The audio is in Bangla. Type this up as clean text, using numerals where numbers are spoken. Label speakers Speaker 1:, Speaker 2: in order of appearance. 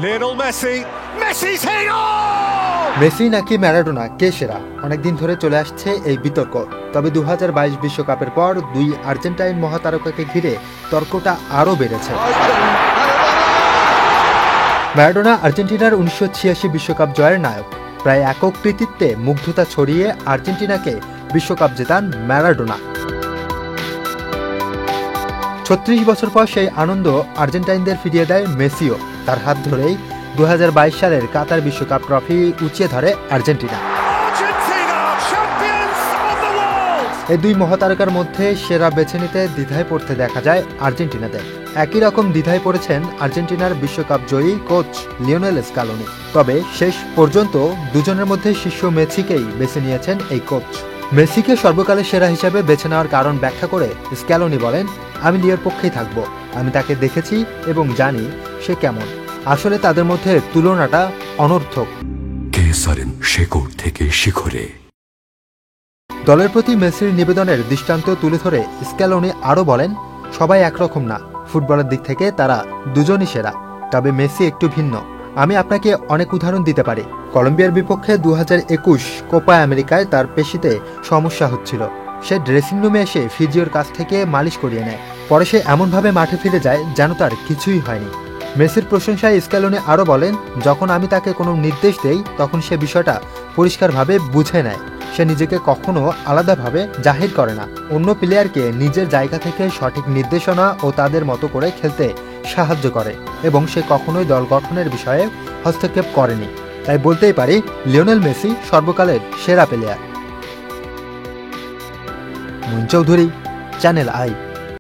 Speaker 1: Lionel Messi. Messi's hit! Oh!
Speaker 2: Messi নাকি ম্যারাডোনা কে সেরা অনেকদিন ধরে চলে আসছে এই বিতর্ক। তবে 2022 বিশ্বকাপের পর দুই আর্জেন্টাইন মহাতারকাকে ঘিরে তর্কটা আরও বেড়েছে। ম্যারাডোনা আর্জেন্টিনার 1986 বিশ্বকাপ জয়ের নায়ক। প্রায় একক কৃতিত্বে মুগ্ধতা ছড়িয়ে আর্জেন্টিনাকে বিশ্বকাপ জেতান ম্যারাডোনা। 36 বছর পর সেই আনন্দ আর্জেন্টাইনদের ফিরিয়ে দেয় মেসিও। তার হাত ধরেই 2022 সালের কাতার বিশ্বকাপ ট্রফি উঁচিয়ে ধরে আর্জেন্টিনা। এই দুই মহাতারকার মধ্যে সেরা বেছে নিতে দ্বিধায় পড়তে দেখা যায় আর্জেন্টিনাদের। একই রকম দ্বিধায় পড়েছেন আর্জেন্টিনার বিশ্বকাপ জয়ী কোচ লিওনেল স্ক্যালোনি। তবে শেষ পর্যন্ত দুজনের মধ্যে শীর্ষ মেসিকেই বেছে নিয়েছেন এই কোচ। মেসিকে সর্বকালের সেরা হিসেবে বেছে নেওয়ার কারণ ব্যাখ্যা করে স্ক্যালোনি বলেন, আমি লিওর পক্ষেই থাকব। আমি তাকে দেখেছি এবং জানি সে কেমন। আসলে তাদের মধ্যে তুলনাটা অনর্থক।
Speaker 3: শেকড় থেকে শিখরে
Speaker 2: দলের প্রতি মেসির নিবেদনের দৃষ্টান্ত তুলে ধরে স্ক্যালোনি আরও বলেন, সবাই একরকম না। ফুটবলের দিক থেকে তারা দুজনই সেরা, তবে মেসি একটু ভিন্ন। আমি আপনাকে অনেক উদাহরণ দিতে পারি। কলম্বিয়ার বিপক্ষে 2021 কোপা আমেরিকায় তার পেশিতে সমস্যা হচ্ছিল। সে ড্রেসিং রুমে এসে ফিজিওর কাছ থেকে মালিশ করিয়ে নেয়। পরে সে এমনভাবে মাঠে ফিরে যায় যেন তার কিছুই হয়নি। মেসির প্রশংসায় স্ক্যালোনি আরও বলেন, যখন আমি তাকে কোনো নির্দেশ দেই তখন সে বিষয়টা পরিষ্কারভাবে বুঝে নেয়। সে নিজেকে কখনো আলাদাভাবে জাহির করে না। অন্য প্লেয়ারকে নিজের জায়গা থেকে সঠিক নির্দেশনা ও তাদের মতো করে খেলতে সাহায্য করে এবং সে কখনোই দল গঠনের বিষয়ে হস্তক্ষেপ করেনি। তাই বলতেই পারি লিওনেল মেসি সর্বকালের সেরা player. Moon Chowdhury, channel I.